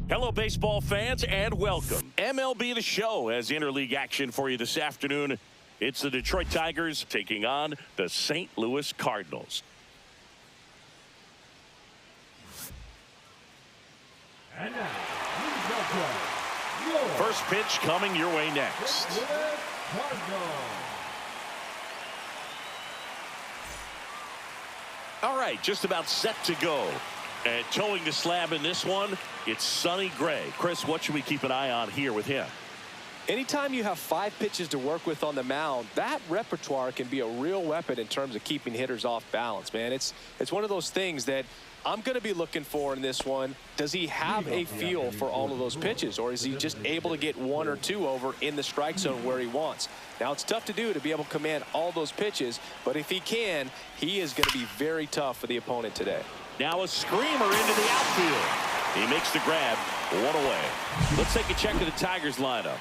Hello, baseball fans, and welcome. MLB The Show has interleague action for you this afternoon. It's the Detroit Tigers taking on the St. Louis Cardinals. And now, please welcome your first pitch coming your way next. St. Louis Cardinals. All right, just about set to go. And towing the slab in this one, it's Sonny Gray. Chris, what should we keep an eye on here with him? Anytime you have 5 pitches to work with on the mound, that repertoire can be a real weapon in terms of keeping hitters off balance, man. It's one of those things that I'm going to be looking for in this one. Does he have a feel for all of those pitches, or is he just able to get 1 or 2 over in the strike zone where he wants? Now, it's tough to do to be able to command all those pitches, but if he can, he is going to be very tough for the opponent today. Now a screamer into the outfield. He makes the grab, 1 away. Let's take a check of the Tigers lineup.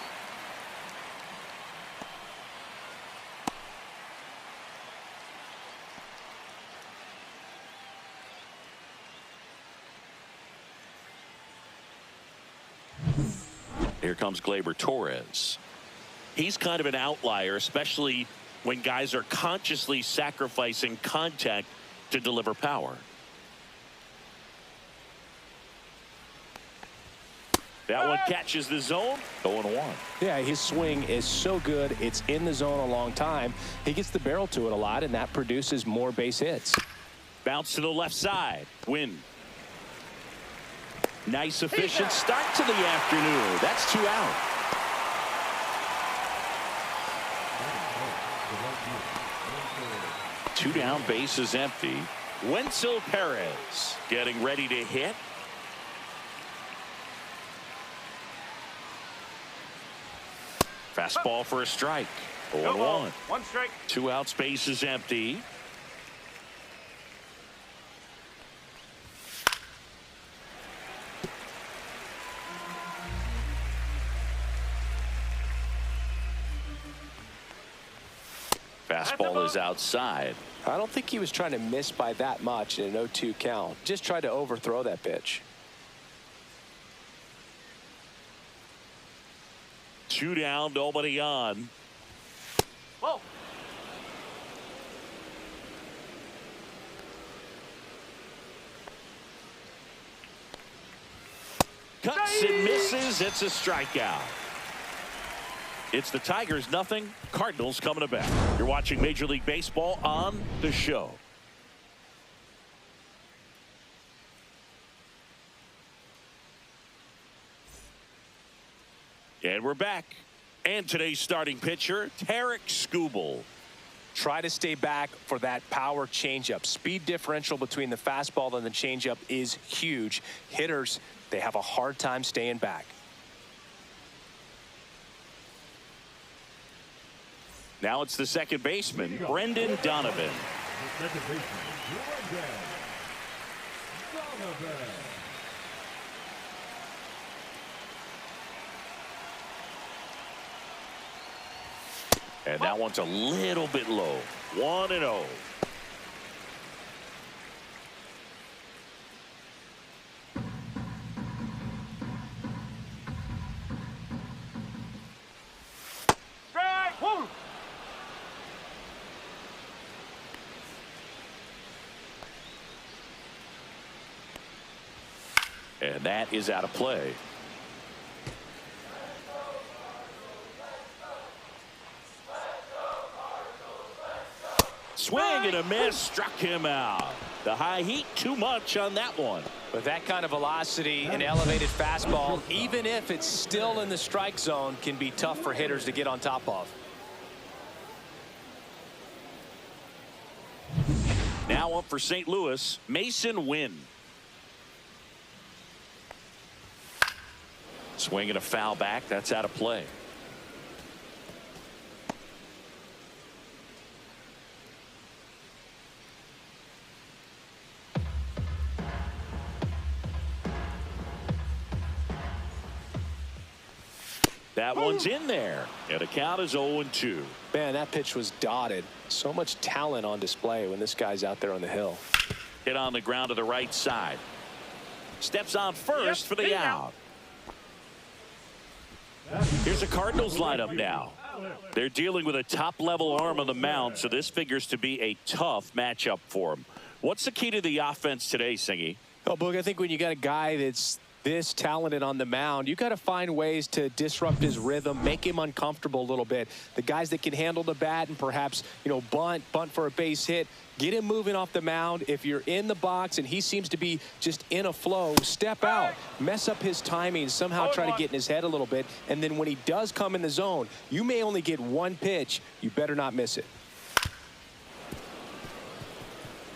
Here comes Gleyber Torres. He's kind of an outlier, especially when guys are consciously sacrificing contact to deliver power. That one catches the zone. 0-1. Yeah, his swing is so good. It's in the zone a long time. He gets the barrel to it a lot, and that produces more base hits. Bounce to the left side. Win. Nice, efficient start to the afternoon. That's 2 out. Two down, base is empty. Wenzel Perez getting ready to hit. Fastball for a strike. 0-1. 1 strike. 2 out, space is empty. Fastball is outside. I don't think he was trying to miss by that much in an 0-2 count. Just tried to overthrow that pitch. 2 down, nobody on. Whoa. Cuts and misses. It's a strikeout. It's the Tigers 0, Cardinals coming to bat. You're watching Major League Baseball on The Show. And we're back. And today's starting pitcher, Tarik Skubal. Try to stay back for that power changeup. Speed differential between the fastball and the changeup is huge. Hitters, they have a hard time staying back. Now it's the second baseman, Brendan Donovan. The second baseman, Brendan Donovan. And that one's a little bit low. 1-0. Strike. Woo. And that is out of play. Swing and a miss, struck him out. The high heat, too much on that one. With that kind of velocity, an elevated fastball, even if it's still in the strike zone, can be tough for hitters to get on top of. Now up for St. Louis, Mason Wynn. Swing and a foul back. That's out of play. That one's in there. And the count is 0-2. Man, that pitch was dotted. So much talent on display when this guy's out there on the hill. Hit on the ground to the right side. Steps on first for the out. Here's a Cardinals lineup now. They're dealing with a top-level arm on the mound, so this figures to be a tough matchup for them. What's the key to the offense today, Singy? Oh, Boog, I think when you got a guy that's this talented on the mound, you got to find ways to disrupt his rhythm, make him uncomfortable a little bit. The guys that can handle the bat and perhaps, bunt for a base hit, get him moving off the mound. If you're in the box and he seems to be just in a flow, step out, mess up his timing, somehow try to get in his head a little bit. And then when he does come in the zone, you may only get one pitch. You better not miss it.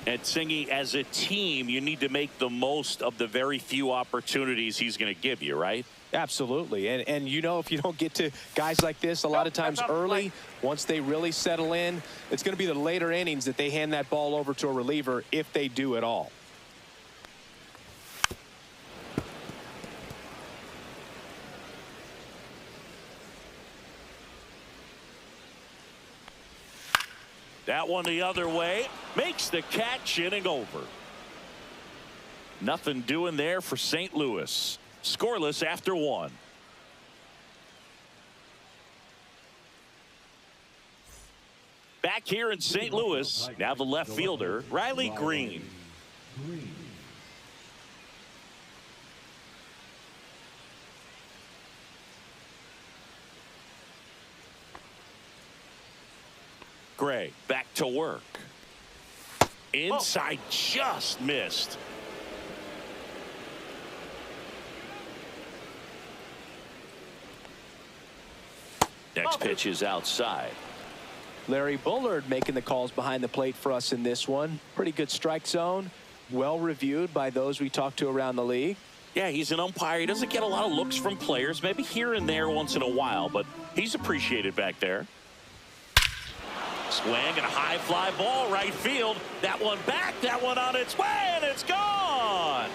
And Singy, as a team, you need to make the most of the very few opportunities he's going to give you, right? Absolutely. And if you don't get to guys like this a lot of times early, once they really settle in, it's going to be the later innings that they hand that ball over to a reliever, if they do at all. That one the other way, makes the catch, inning over. Nothing doing there for St. Louis. Scoreless after one. Back here in St. Louis, now the left fielder, Riley Green. Gray back to work. Inside, just missed. Next pitch is outside. Larry Bullard making the calls behind the plate for us in this one. Pretty good strike zone. Well reviewed by those we talked to around the league. Yeah, he's an umpire. He doesn't get a lot of looks from players, maybe here and there once in a while, but he's appreciated back there. Swing and a high fly ball right field. That one back, that one on its way, and it's gone.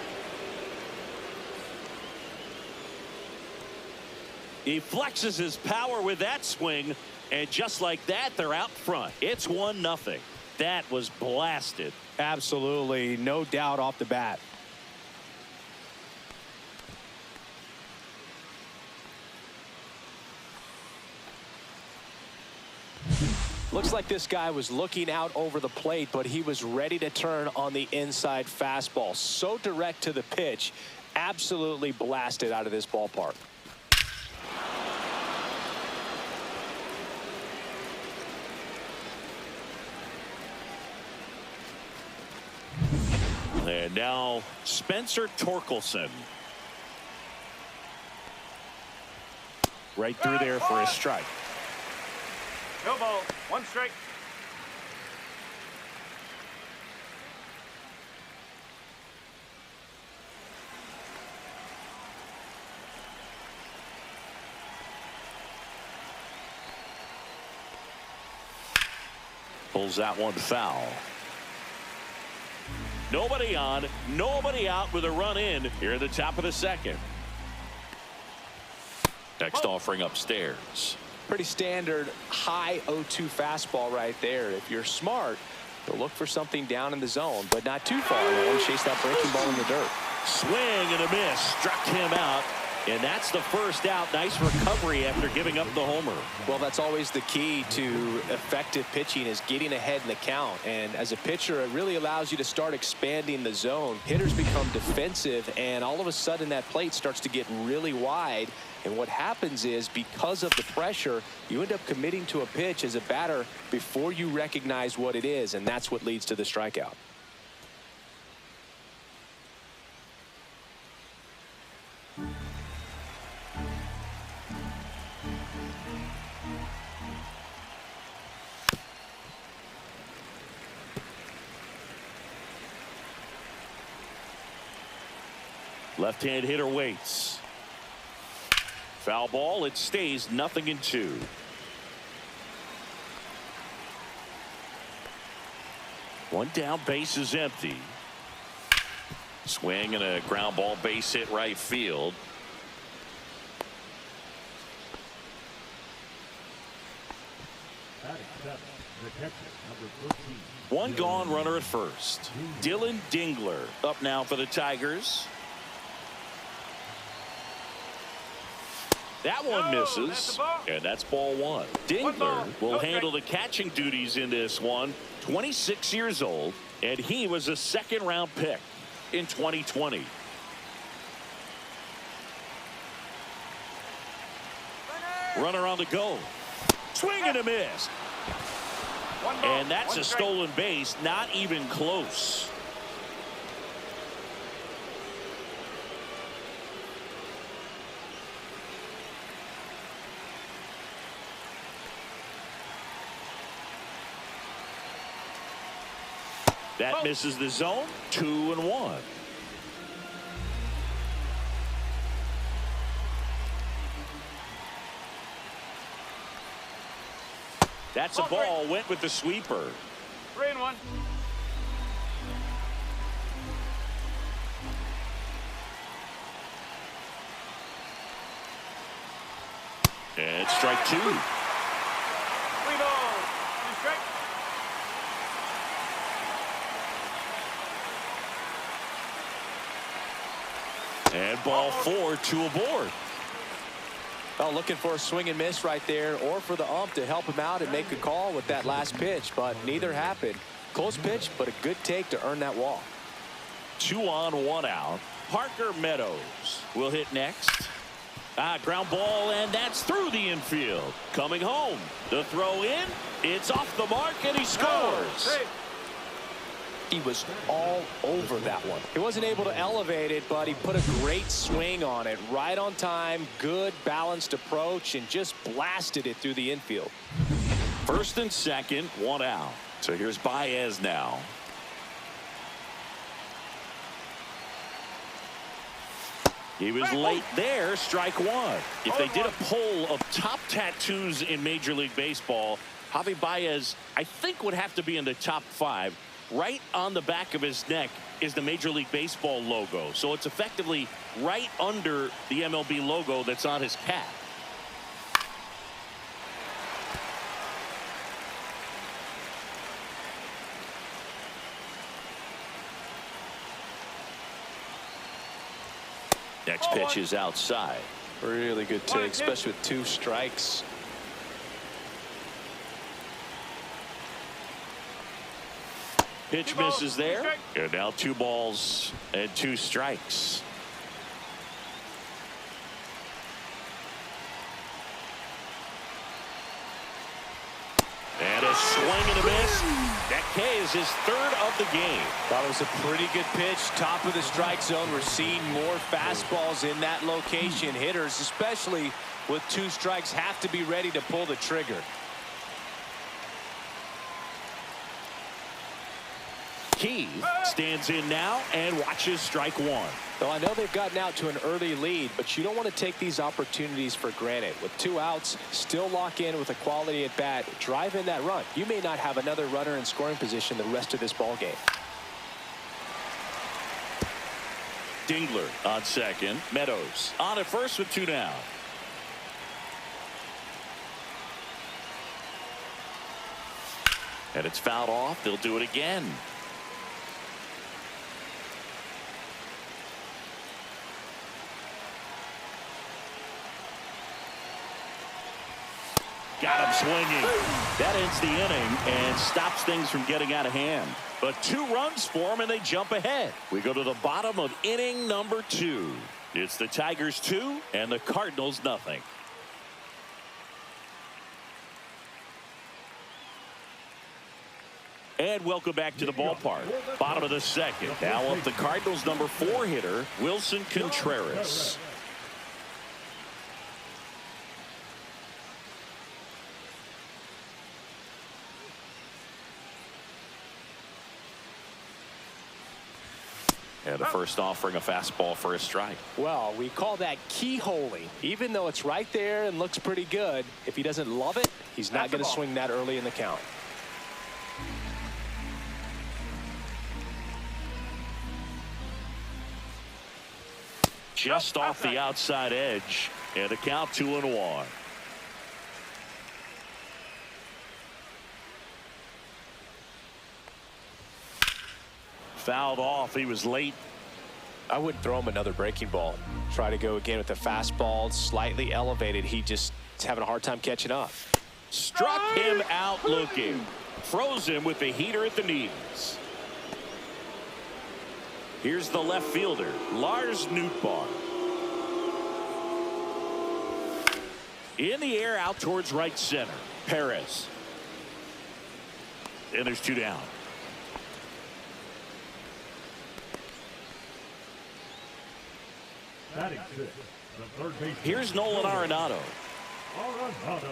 He flexes his power with that swing, and just like that, they're out front. It's 1-0. That was blasted. Absolutely, no doubt off the bat. Looks like this guy was looking out over the plate, but he was ready to turn on the inside fastball. So direct to the pitch, absolutely blasted out of this ballpark. And now Spencer Torkelson. Right through there for a strike. No ball. One strike. Pulls that one foul. Nobody on, nobody out with a run in here at the top of the second. Next offering upstairs. Pretty standard high 0-2 fastball right there. If you're smart, you'll look for something down in the zone, but not too far. You want to chase that breaking ball in the dirt. Swing and a miss. Struck him out. And that's the first out. Nice recovery after giving up the homer. Well, that's always the key to effective pitching, is getting ahead in the count. And as a pitcher, it really allows you to start expanding the zone. Hitters become defensive, and all of a sudden that plate starts to get really wide. And what happens is, because of the pressure, you end up committing to a pitch as a batter before you recognize what it is, and that's what leads to the strikeout. Left-hand hitter waits. Foul ball. It stays 0-2. One down, base is empty. Swing and a ground ball, base hit right field. One gone, runner at first. Dylan Dingler up now for the Tigers. That one No, misses, that's a ball. and that's ball one. Dingler ball. will No handle strike. the catching duties in this one. 26 years old, and he was a second-round pick in 2020. Runner on the go. Swing and a miss. One ball, And that's one a strike. stolen base, not even close. That misses the zone. 2-1. That's a ball. Went with the sweeper. 3-1. And it's strike two. 3 balls. 2 strikes. And ball four, 2 aboard. Well, looking for a swing and miss right there, or for the ump to help him out and make a call with that last pitch, but neither happened. Close pitch, but a good take to earn that walk. 2 on, 1 out. Parker Meadows will hit next. Ground ball, and that's through the infield. Coming home. The throw in. It's off the mark, and he scores. Safe. He was all over that one. He wasn't able to elevate it, but he put a great swing on it. Right on time, good balanced approach, and just blasted it through the infield. First and second, 1 out. So here's Baez now. He was late there, strike one. If they did a poll of top tattoos in Major League Baseball, Javi Baez, I think, would have to be in the top 5. Right on the back of his neck is the Major League Baseball logo. So it's effectively right under the MLB logo that's on his cap. Next pitch is outside. Really good take, especially with 2 strikes. Pitch misses there. And now 2 balls and 2 strikes. And a swing and a miss. That K is his 3rd of the game. Thought it was a pretty good pitch. Top of the strike zone. We're seeing more fastballs in that location. Hitters, especially with 2 strikes, have to be ready to pull the trigger. Key stands in now and watches strike one. Well, I know they've gotten out to an early lead, but you don't want to take these opportunities for granted. With 2 outs, still lock in with a quality at bat, drive in that run. You may not have another runner in scoring position the rest of this ball game. Dingler on second. Meadows on at first with 2 down. And it's fouled off. They'll do it again. Got him swinging. That ends the inning and stops things from getting out of hand. But 2 runs for them, and they jump ahead. We go to the bottom of inning number 2. It's the Tigers 2 and the Cardinals nothing. And welcome back to the ballpark. Bottom of the second. Now up the Cardinals number 4 hitter, Wilson Contreras. And the first offering a fastball for a strike. Well, we call that keyholing. Even though it's right there and looks pretty good, if he doesn't love it, he's not going to swing that early in the count. Just off the outside edge, and a count 2-1. Fouled off. He was late. I wouldn't throw him another breaking ball. Try to go again with the fastball, slightly elevated. He just is having a hard time catching up. Struck him out looking. Froze him with the heater at the knees. Here's the left fielder, Lars Nootbaar. In the air out towards right center. Perez. And there's 2 down. Batting 6, the third baseman. Here's Nolan Arenado. Arenado.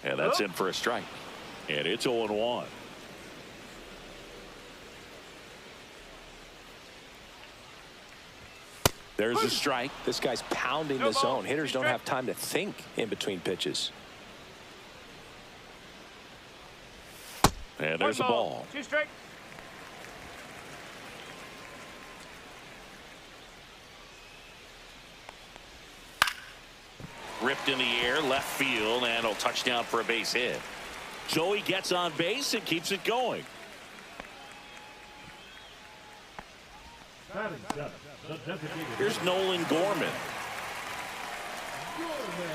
And that's in for a strike. And it's 0-1. There's a strike. This guy's pounding the zone. Hitters don't have time to think in between pitches. And there's a ball. 2 strike. Ripped in the air, left field, and a touchdown for a base hit. Joey gets on base and keeps it going. Batting 7, the designated. Here's Nolan Gorman. Gorman.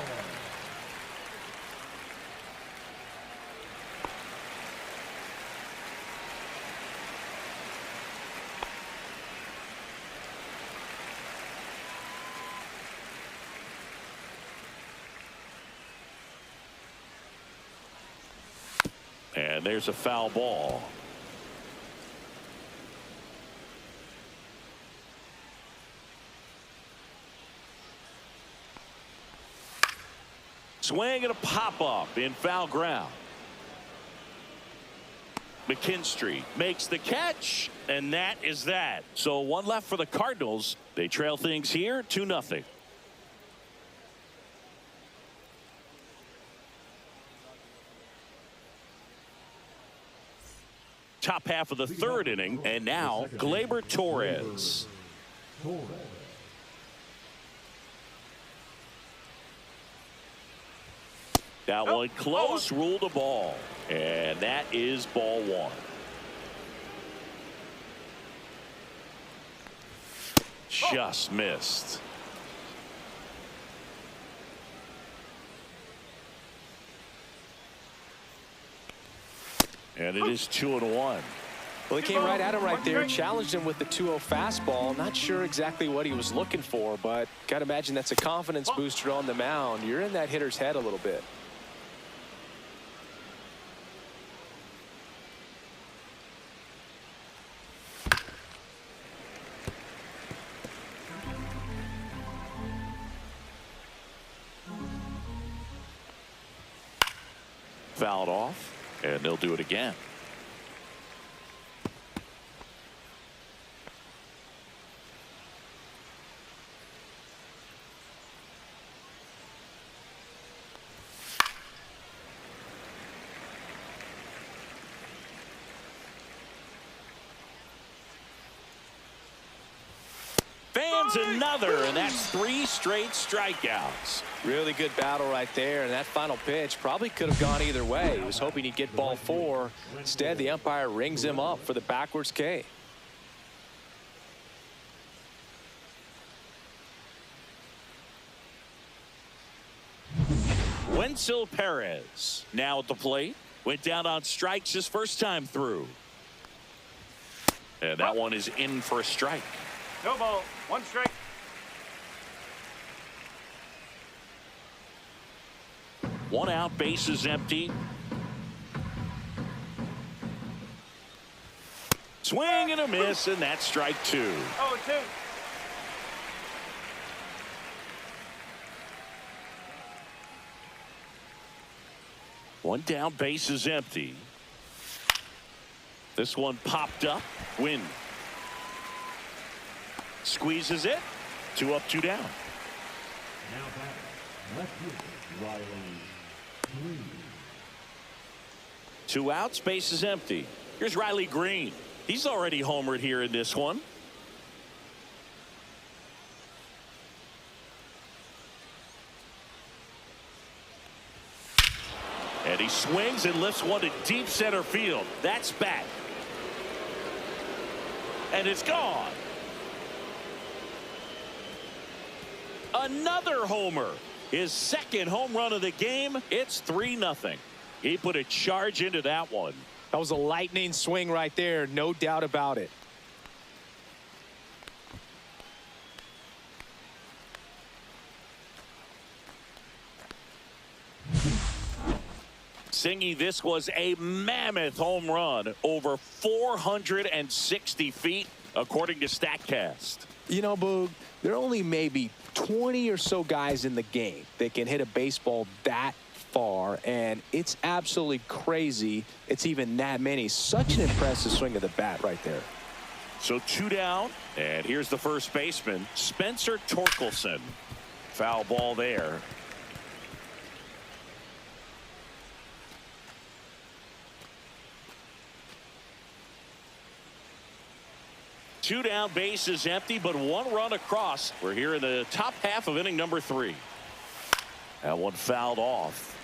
And there's a foul ball. Swing and a pop-up in foul ground. McKinstry makes the catch, and that is that. So 1 left for the Cardinals. They trail things here 2-0. Top half of the 3rd inning, and now Gleyber Torres. Torres. That one close, ruled a ball. And that is ball 1. Just missed. And it is 2-1. Well, he came right at him right there, challenged him with the 2-0 fastball. Not sure exactly what he was looking for, but got to imagine that's a confidence booster on the mound. You're in that hitter's head a little bit. Fouled off, and they'll do it again. Fans another, and that's 3 straight strikeouts. Really good battle right there, and that final pitch probably could have gone either way. He was hoping he'd get ball 4. Instead, the umpire rings him up for the backwards K. Wenceel Perez now at the plate. Went down on strikes his first time through. And that one is in for a strike. No ball. 1 strike. One out, bases empty. Swing and a miss, and that's strike 2. 0-2. One down, bases empty. This one popped up. Win. Squeezes it. 2 up, 2 down. Now batting, left fielder, Riley Green. 2 outs, bases empty. Here's Riley Green. He's already homered here in this one. And he swings and lifts one to deep center field. That's back. And it's gone. Another homer. His second home run of the game. It's 3-0. He put a charge into that one. That was a lightning swing right there. No doubt about it. Singy, this was a mammoth home run over 460 feet, according to StatCast. You know, Boog, there are only maybe 20 or so guys in the game that can hit a baseball that far, and it's absolutely crazy it's even that many. Such an impressive swing of the bat right there. So 2 down, and here's the first baseman, Spencer Torkelson. Foul ball there. Two down, base is empty, but 1 run across. We're here in the top half of inning number 3. That one fouled off.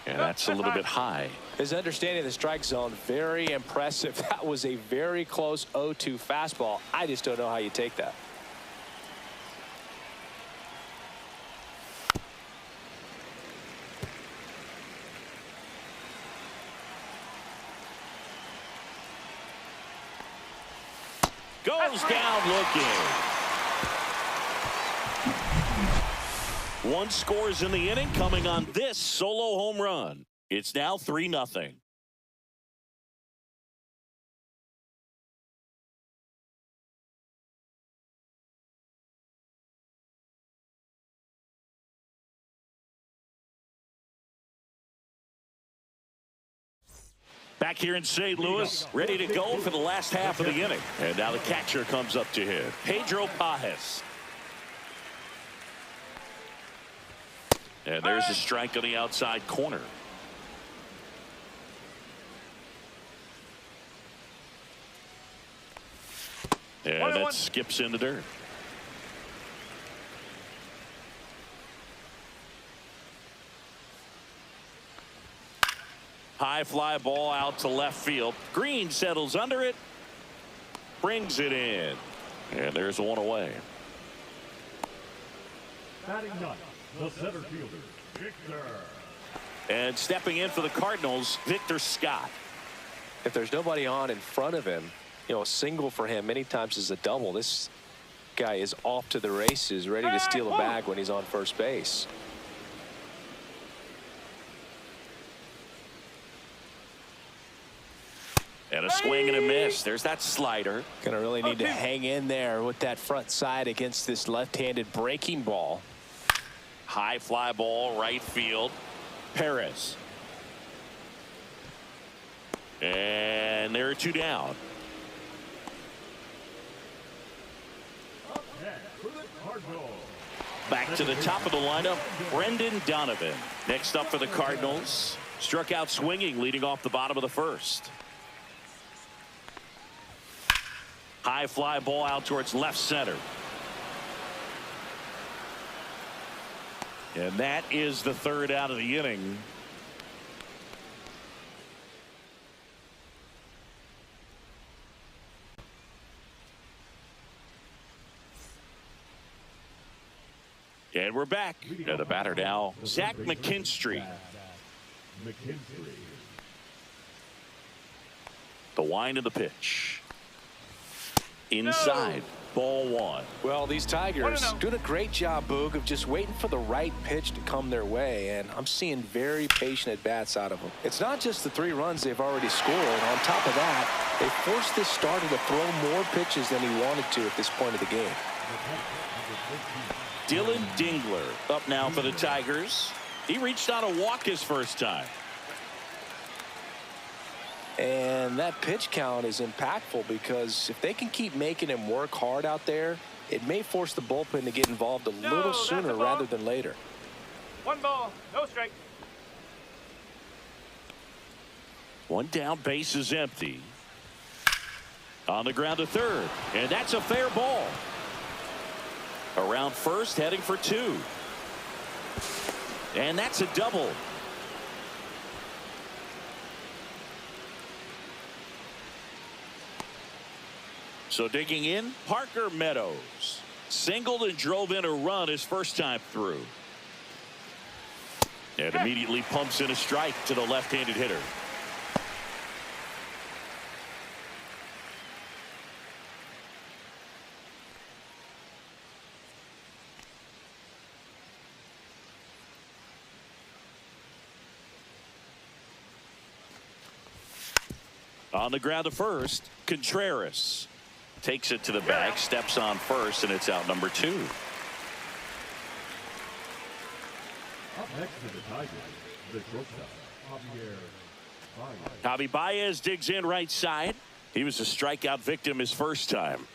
And that's a little bit high. His understanding of the strike zone, very impressive. That was a very close 0-2 fastball. I just don't know how you take that. Goes down looking. One scores in the inning coming on this solo home run. It's now 3-0. Back here in St. Louis, ready to go for the last half of the inning. And now the catcher comes up to hit. Pedro Pajes. And there's a strike on the outside corner. And that skips in the dirt. High fly ball out to left field. Green settles under it. Brings it in. And there's one away. Batting ninth, the center fielder, Victor. And stepping in for the Cardinals, Victor Scott. If there's nobody on in front of him, you know, a single for him many times is a double. This guy is off to the races, ready to steal a bag when he's on first base. And a swing and a miss. There's that slider. Gonna really need to hang in there with that front side against this left-handed breaking ball. High fly ball, right field. Perez. And there are 2 down. Up next for the Cardinals. Back to the top of the lineup, Brendan Donovan. Next up for the Cardinals. Struck out swinging, leading off the bottom of the first. High fly ball out towards left center. And that is the 3rd out of the inning. And we're back. And the batter now, Zach McKinstry. The wind of the pitch. Inside. Ball 1. Well, these Tigers doing a great job, Boog, of just waiting for the right pitch to come their way, and I'm seeing very patient at-bats out of them. It's not just the 3 runs they've already scored. On top of that, they forced this starter to throw more pitches than he wanted to at this point of the game. Dylan Dingler up now for the Tigers. He reached on a walk his first time. And that pitch count is impactful because if they can keep making him work hard out there, it may force the bullpen to get involved a little sooner rather than later. 1 ball, no strike. 1 down, base is empty. On the ground to third, and that's a fair ball. Around first, heading for 2. And that's a double. So digging in, Parker Meadows. Singled and drove in a run his first time through. And immediately pumps in a strike to the left-handed hitter. On the ground to first, Contreras takes it to the bag, steps on first, and it's out number 2. Up next to the Tigers, the shortstop, Javi Baez digs in right side. He was a strikeout victim his first time.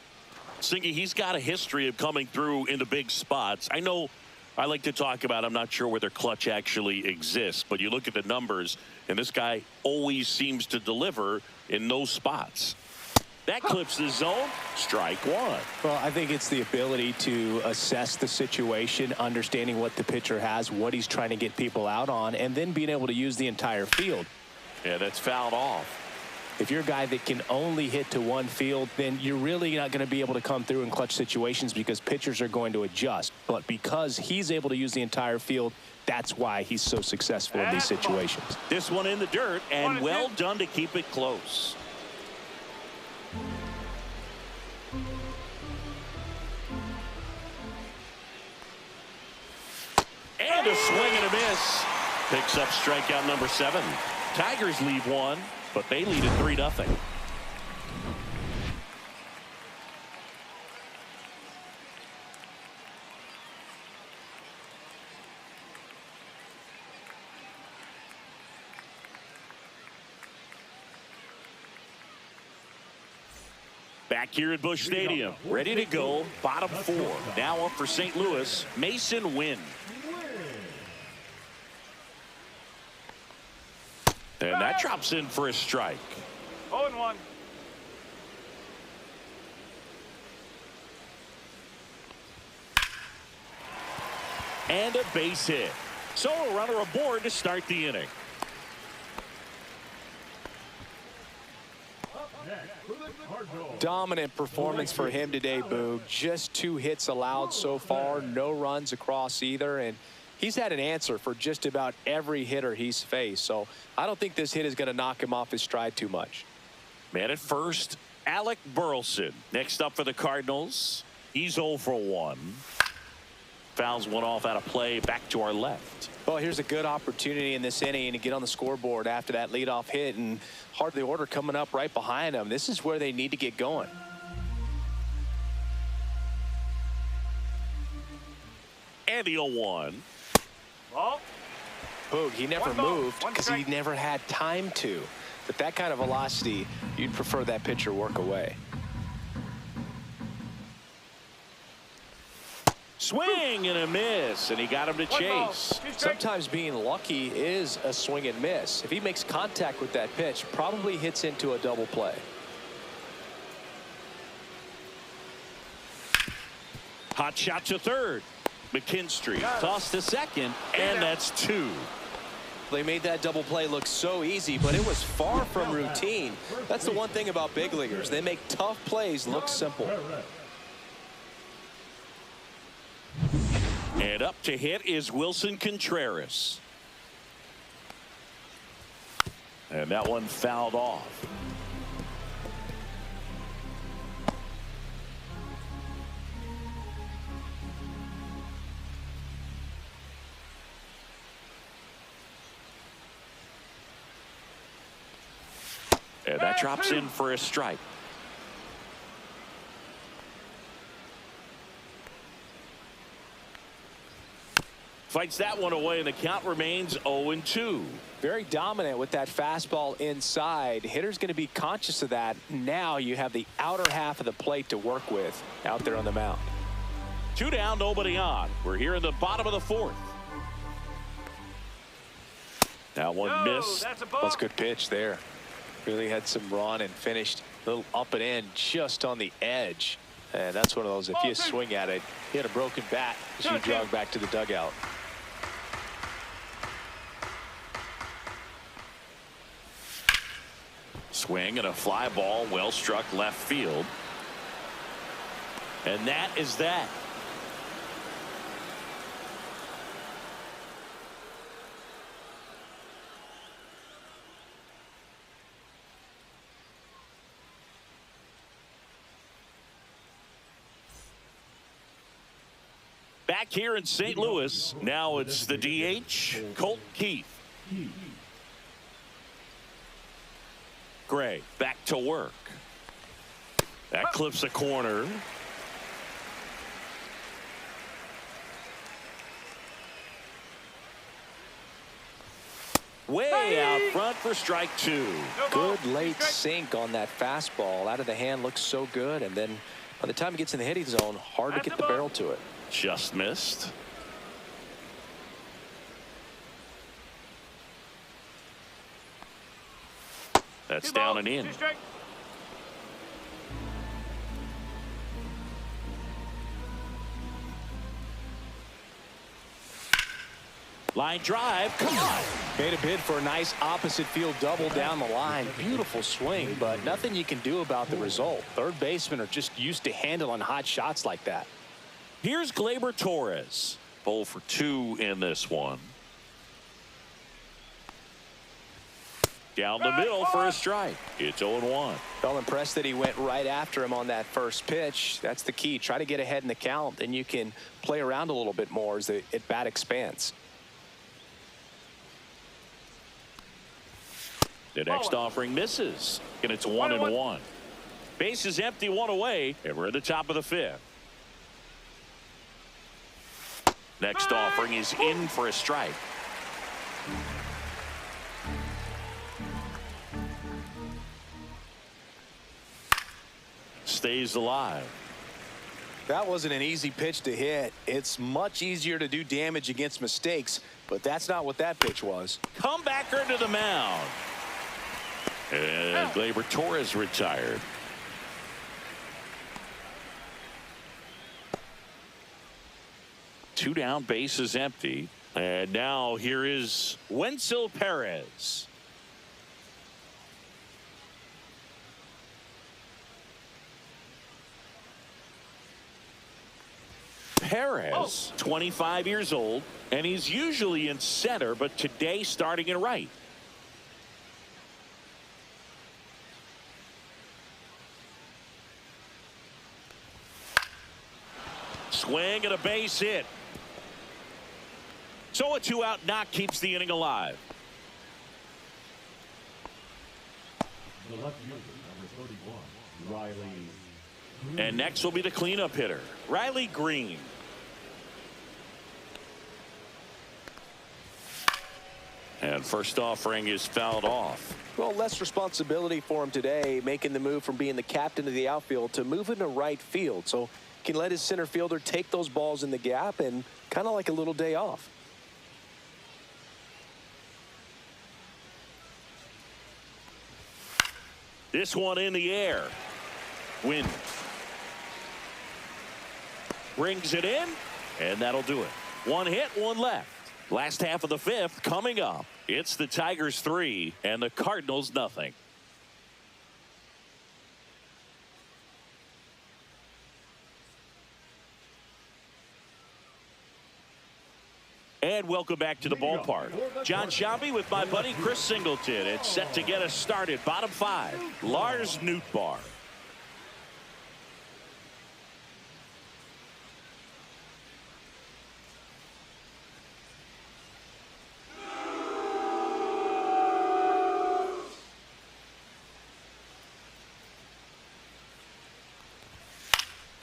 Singy, he's got a history of coming through into big spots. I know I like to talk about, I'm not sure whether clutch actually exists, but you look at the numbers, and this guy always seems to deliver in those spots. That clips the zone. Strike 1. Well, I think it's the ability to assess the situation, understanding what the pitcher has, what he's trying to get people out on, and then being able to use the entire field. Yeah, that's fouled off. If you're a guy that can only hit to one field, then you're really not going to be able to come through in clutch situations because pitchers are going to adjust. But because he's able to use the entire field, that's why he's so successful in these situations. This one in the dirt, and well done to keep it close. And a swing and a miss. Picks up strikeout number 7. Tigers lead 1, but they lead at 3-0. Back here at Busch Stadium, ready to go, bottom 4. Now up for St. Louis, Mason Wynn. And that drops in for a strike. 0-1. And a base hit. So a runner aboard to start the inning. Dominant performance for him today, Boog. Just 2 hits allowed so far, no runs across either, and he's had an answer for just about every hitter he's faced. So I don't think this hit is going to knock him off his stride too much. Man at first, Alec Burleson. Next up for the Cardinals, he's 0 for 1. Fouls one off out of play, back to our left. Well, here's a good opportunity in this inning to get on the scoreboard after that leadoff hit, and Heart of the Order coming up right behind them. This is where they need to get going. And the 0-1. Ball. Boog, he never moved because he never had time to. But that kind of velocity, you'd prefer that pitcher work away. Swing and a miss, and he got him to chase. Sometimes being lucky is a swing and miss. If he makes contact with that pitch, probably hits into a double play. Hot shot to third. McKinstry tossed to second, and that's 2. They made that double play look so easy, but it was far from routine. That's the one thing about big leaguers. They make tough plays look simple. And up to hit is Wilson Contreras. And that one fouled off. And that drops in for a strike. Fights that one away, and the count remains 0-2. Very dominant with that fastball inside. Hitter's going to be conscious of that. Now you have the outer half of the plate to work with out there on the mound. 2 down, nobody on. We're here in the bottom of the 4th. That one missed. That's a good pitch there. Really had some run and finished a little up and in just on the edge. And that's one of those, if you swing at it, hit a broken bat as you jog back to the dugout. Swing and a fly ball, well struck left field. And that is that. Back here in St. Louis, now it's the DH, Colt Keith. Gray back to work. That clips a corner. Way out front for strike two. Good late sink on that fastball. Out of the hand, looks so good. And then by the time it gets in the hitting zone, hard to get the barrel to it. Just missed. That's down and in. Line drive, come on. Made a bid for a nice opposite field double down the line. Beautiful swing, but nothing you can do about the result. Third basemen are just used to handling hot shots like that. Here's Gleyber Torres. 0 for 2 in this one. Down the middle for a strike. It's 0-1. Felt impressed that he went right after him on that first pitch. That's the key. Try to get ahead in the count, then you can play around a little bit more as the at-bat expands. The next offering misses, and it's 1-1. Base is empty, one away, and we're at the top of the fifth. Next offering is in for a strike. Stays alive. That wasn't an easy pitch to hit. It's much easier to do damage against mistakes, but that's not what that pitch was. Comebacker to the mound. And Gleyber Torres retired. Two down, base is empty. And now here is Wenzel Perez. Perez, 25 years old, and he's usually in center, but today starting in right. Swing and a base hit. So a 2-out knock keeps the inning alive. The left fielder, number 31, Riley. And next will be the cleanup hitter, Riley Green. And first offering is fouled off. Well, less responsibility for him today, making the move from being the captain of the outfield to moving to right field. So he can let his center fielder take those balls in the gap and kind of like a little day off. This one in the air. Wind. Brings it in, and that'll do it. One hit, one left. Last half of the fifth coming up. It's the Tigers 3 and the Cardinals nothing. And welcome back to the ballpark. John Shambi with my buddy Chris Singleton. It's set to get us started. Bottom five, Lars Nootbaar.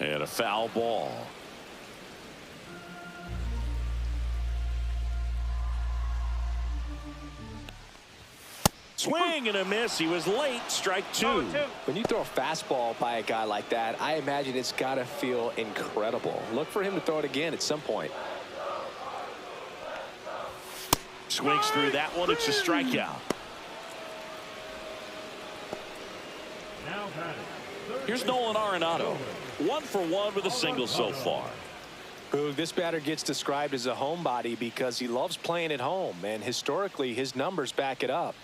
And a foul ball. Swing and a miss. He was late. Strike two. When you throw a fastball by a guy like that, I imagine it's got to feel incredible. Look for him to throw it again at some point. Swings through that one. It's a strikeout. Now batting. Here's Nolan Arenado. 1 for 1 with a single so far. Boog, this batter gets described as a homebody because he loves playing at home, and historically his numbers back it up.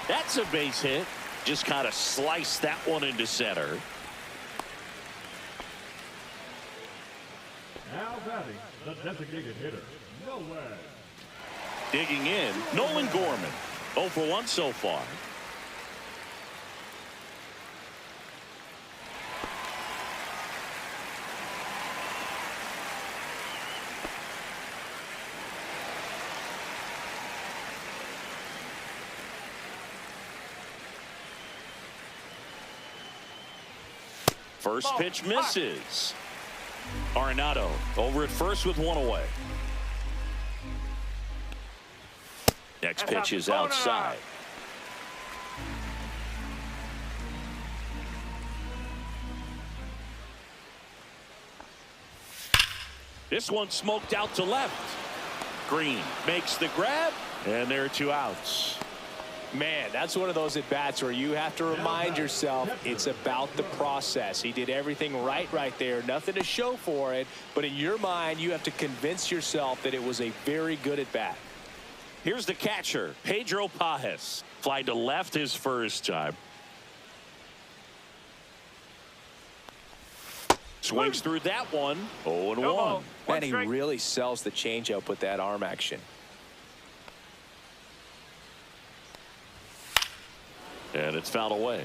That's a base hit. Just kind of sliced that one into center. Now batting, the designated hitter, Nolan. Digging in, Nolan Gorman. 0 for 1 so far. First pitch misses. Arenado over at first with 1 away. Next pitch is outside. This one smoked out to left. Green makes the grab, and there are 2 outs. Man, that's one of those at-bats where you have to remind yourself it's about the process. He did everything right there. Nothing to show for it. But in your mind, you have to convince yourself that it was a very good at-bat. Here's the catcher, Pedro Pajes. Fly to left his first time. Swings through that one. 0-1. Man, he really sells the changeup with that arm action. And it's fouled away.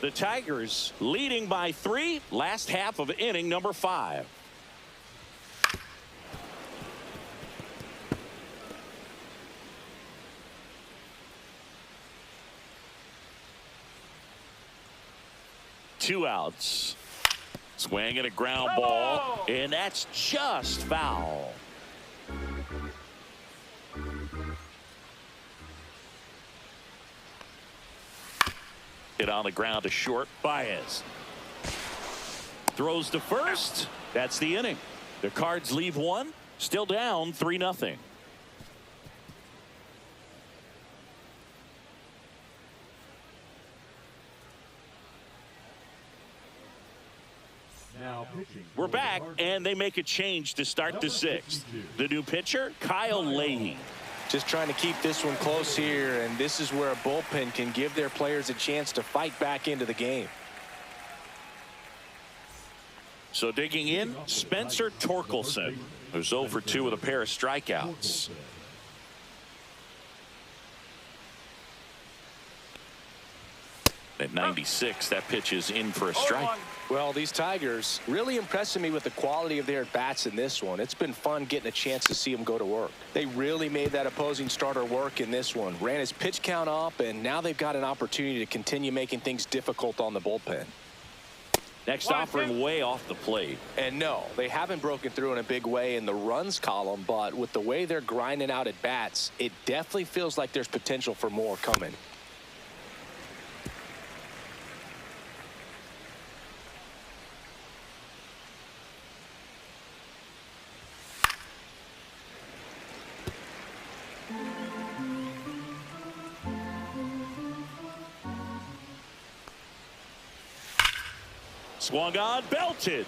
The Tigers leading by 3. Last half of inning number 5. Two outs. Swing and a ground ball. And that's just foul. Hit on the ground to short. Baez throws to first. That's the inning. The Cards leave 1. Still down 3-0. Now pitching. We're back, and they make a change to start the 6th. The new pitcher, Kyle Leahy. Just trying to keep this one close here, and this is where a bullpen can give their players a chance to fight back into the game. So digging in, Spencer Torkelson, who's 0 for 2 with a pair of strikeouts. At 96, that pitch is in for a strike. Well, these Tigers really impressing me with the quality of their at-bats in this one. It's been fun getting a chance to see them go to work. They really made that opposing starter work in this one. Ran his pitch count up, and now they've got an opportunity to continue making things difficult on the bullpen. Next offering way off the plate. And no, they haven't broken through in a big way in the runs column, but with the way they're grinding out at bats, it definitely feels like there's potential for more coming. Swung on, belted.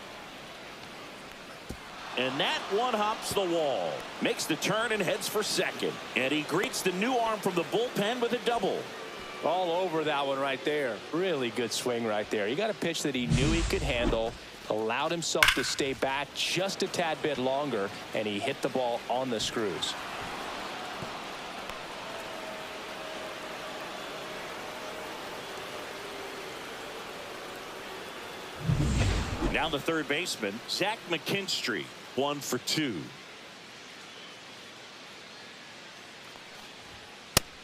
And that one hops the wall. Makes the turn and heads for second. And he greets the new arm from the bullpen with a double. All over that one right there. Really good swing right there. He got a pitch that he knew he could handle, allowed himself to stay back just a tad bit longer, and he hit the ball on the screws. Now the third baseman, Zach McKinstry, 1 for 2.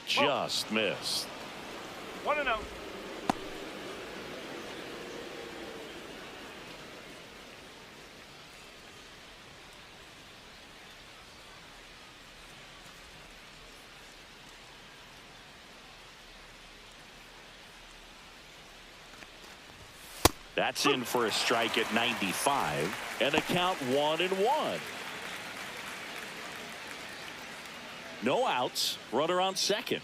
Just missed. 1-0. That's in for a strike at 95, and a count 1-1. No outs, runner on second.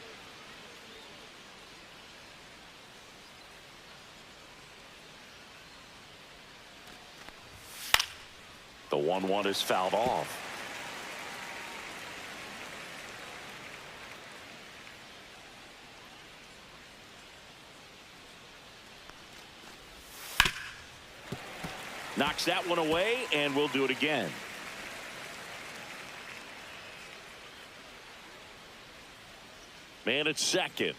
The 1-1 is fouled off. Knocks that one away, and we'll do it again. Man at second.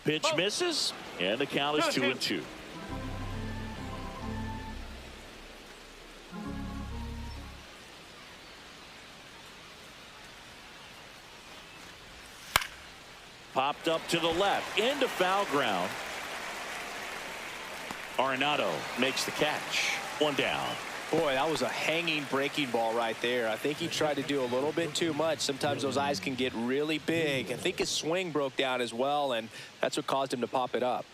Pitch misses, and the count is 2-2. Popped up to the left, into foul ground. Arenado makes the catch. One down. Boy, that was a hanging breaking ball right there. I think he tried to do a little bit too much. Sometimes those eyes can get really big. I think his swing broke down as well, and that's what caused him to pop it up.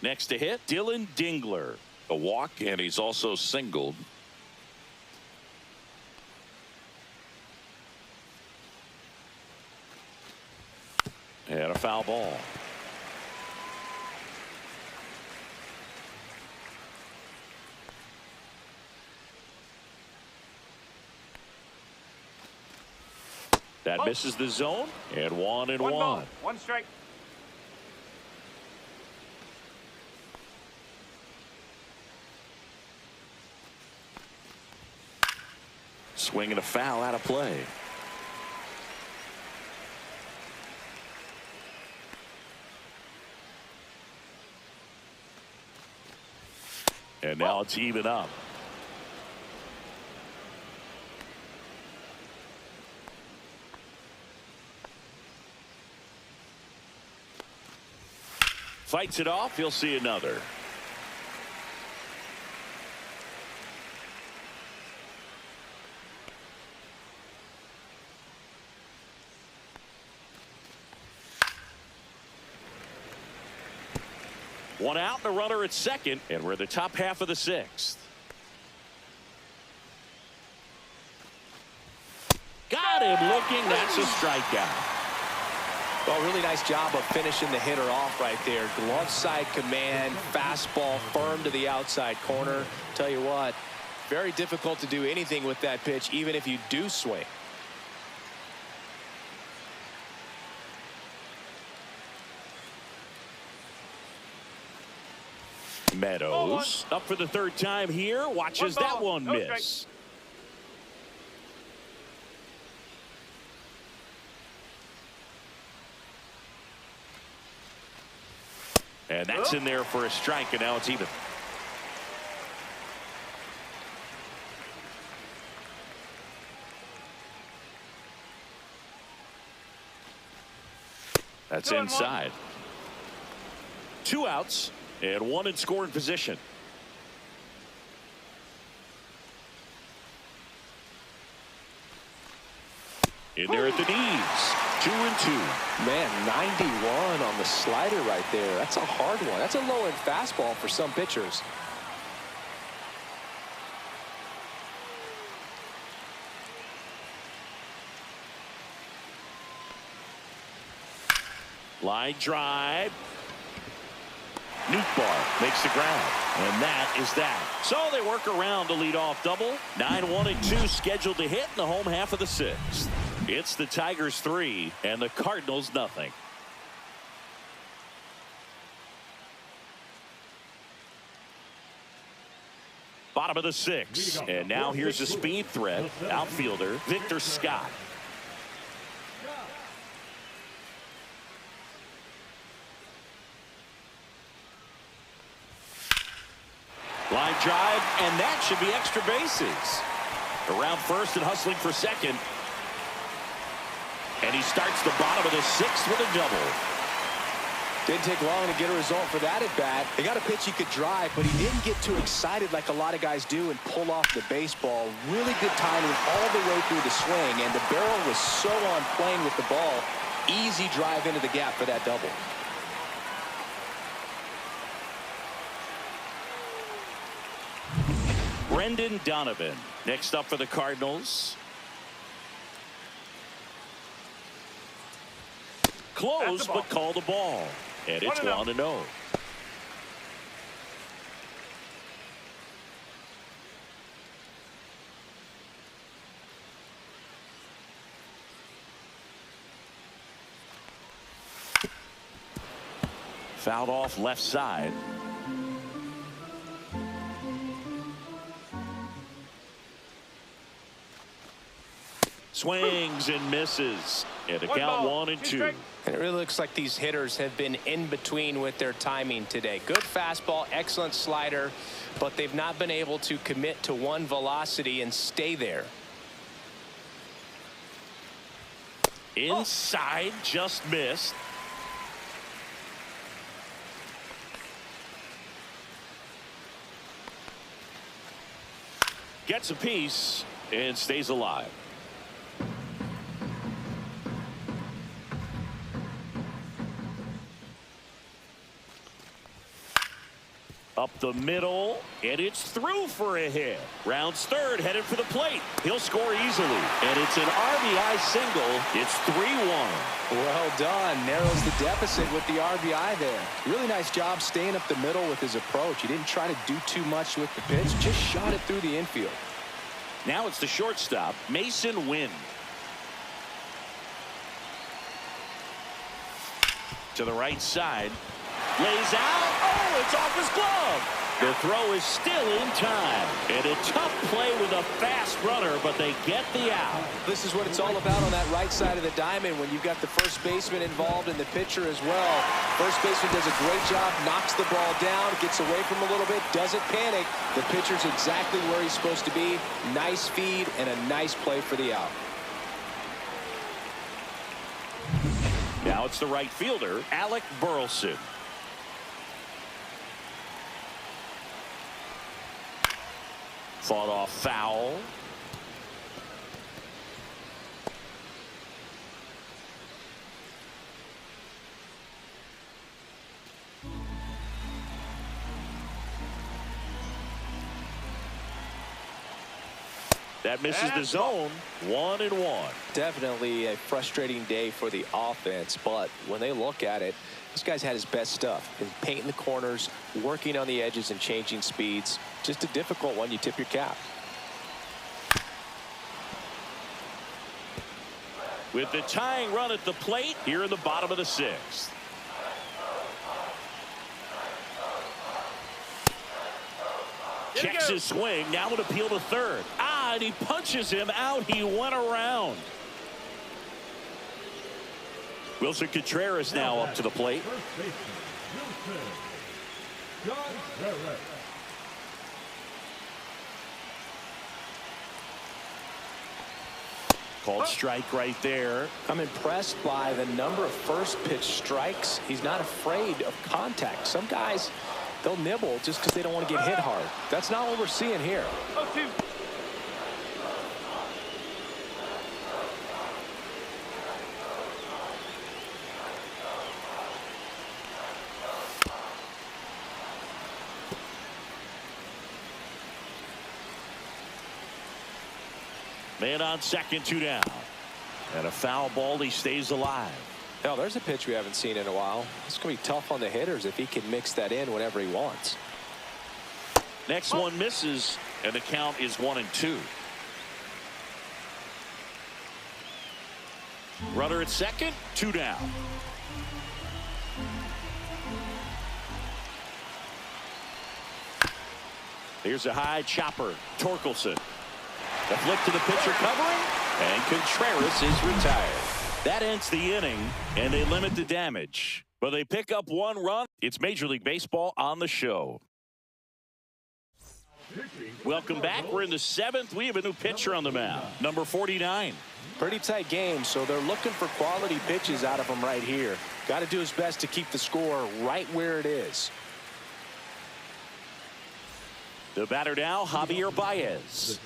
Next to hit, Dylan Dingler. A walk, and he's also singled. And a foul ball. That misses the zone, and 1-1. One ball, one strike. Swinging a foul out of play. And now it's even up. Fights it off. He'll see another. One out and a runner at second, and we're in the top half of the sixth. Got him looking. That's a strikeout. Well, really nice job of finishing the hitter off right there. Glove side command, fastball firm to the outside corner. Tell you what, very difficult to do anything with that pitch, even if you do swing. Meadows up for the third time here. Watches that one miss. And that's in there for a strike, and now it's even. That's inside. 2 outs and 1 in scoring position. In there at the knees. 2-2. Man, 91 on the slider right there. That's a hard one. That's a low-end fastball for some pitchers. Line drive. Nootbaar makes the grab, and that is that. So they work around to lead off double. 9-1-2 scheduled to hit in the home half of the sixth. It's the Tigers 3 and the Cardinals nothing. Bottom of the sixth, and now here's a speed threat. Outfielder Victor Scott. Line drive, and that should be extra bases. Around first and hustling for second. And he starts the bottom of the sixth with a double. Didn't take long to get a result for that at bat. They got a pitch he could drive, but he didn't get too excited like a lot of guys do and pull off the baseball. Really good timing all the way through the swing, and the barrel was so on plane with the ball. Easy drive into the gap for that double. Brendan Donovan next up for the Cardinals. Close, but call the ball. And it's 1-0. Fouled off left side. Swings and misses. And a count 1-2. And it really looks like these hitters have been in between with their timing today. Good fastball, excellent slider, but they've not been able to commit to one velocity and stay there. Inside, just missed. Gets a piece and stays alive. Up the middle, and it's through for a hit. Rounds third, headed for the plate. He'll score easily, and it's an RBI single. It's 3-1. Well done. Narrows the deficit with the RBI there. Really nice job staying up the middle with his approach. He didn't try to do too much with the pitch, just shot it through the infield. Now it's the shortstop, Mason Wynn. To the right side. Lays out. Oh, it's off his glove. The throw is still in time. And a tough play with a fast runner, but they get the out. This is what it's all about on that right side of the diamond when you've got the first baseman involved and the pitcher as well. First baseman does a great job, knocks the ball down, gets away from him a little bit, doesn't panic. The pitcher's exactly where he's supposed to be. Nice feed and a nice play for the out. Now it's the right fielder, Alec Burleson. Fought off foul. That misses the zone. 1-1. Definitely a frustrating day for the offense, but when they look at it, this guy's had his best stuff. He's painting the corners, working on the edges and changing speeds. Just a difficult one. You tip your cap. With the tying run at the plate here in the bottom of the sixth. Checks his swing. Now an appeal to third. And he punches him out. He went around. Wilson Contreras now up to the plate. Called strike right there. I'm impressed by the number of first pitch strikes. He's not afraid of contact. Some guys, they'll nibble just because they don't want to get hit hard. That's not what we're seeing here. 0-2. Man on second, 2 down. And a foul ball. He stays alive. Now, there's a pitch we haven't seen in a while. It's going to be tough on the hitters if he can mix that in whenever he wants. Next one misses, and the count is 1-2. Runner at second, 2 down. Here's a high chopper. Torkelson. The flip to the pitcher covering, and Contreras is retired. That ends the inning, and they limit the damage. But they pick up 1 run. It's Major League Baseball on the show. Welcome back. We're in the 7th. We have a new pitcher on the mound, number 49. Pretty tight game, so they're looking for quality pitches out of him right here. Got to do his best to keep the score right where it is. The batter now, Javier Baez.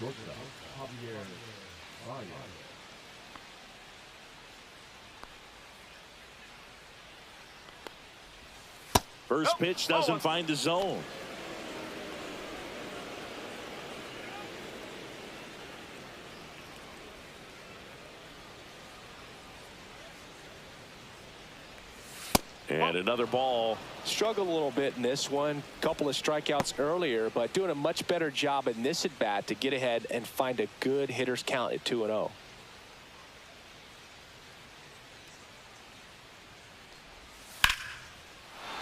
First pitch doesn't find the zone. And another ball. Struggled a little bit in this one. Couple of strikeouts earlier, but doing a much better job in this at bat to get ahead and find a good hitter's count at 2-0.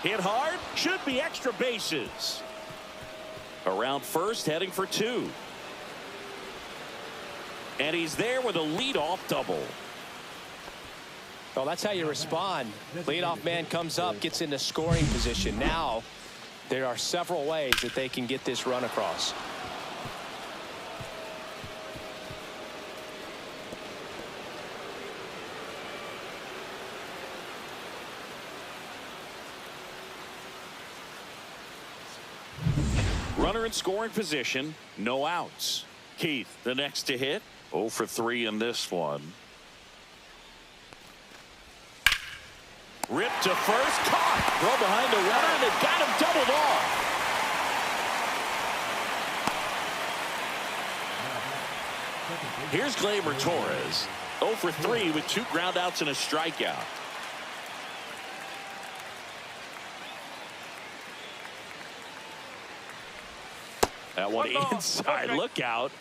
Hit hard, should be extra bases. Around first, heading for 2. And he's there with a leadoff double. Well, that's how you respond. Leadoff man comes up, gets into scoring position. Now, there are several ways that they can get this run across. Runner in scoring position, no outs. Keith, the next to hit, 0 for 3 in this one. Ripped to first, caught. Throw behind the runner, and they've got him doubled off. Here's Gleyber Torres, 0 for 3 with 2 groundouts and a strikeout. That one inside, look out.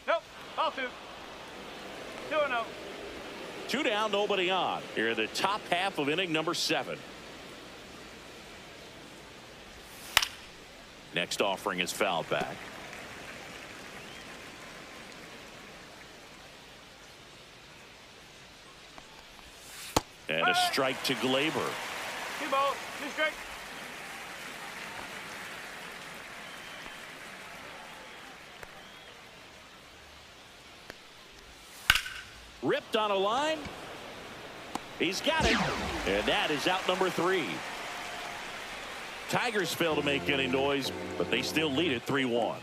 Nope, ball 2. 2-0. 2 down, nobody on. Here in the top half of inning number 7. Next offering is fouled back. And a strike to Gleyber. 2 balls, 2 strikes. Ripped on a line. He's got it. And that is out number 3. Tigers fail to make any noise, but they still lead it 3-1.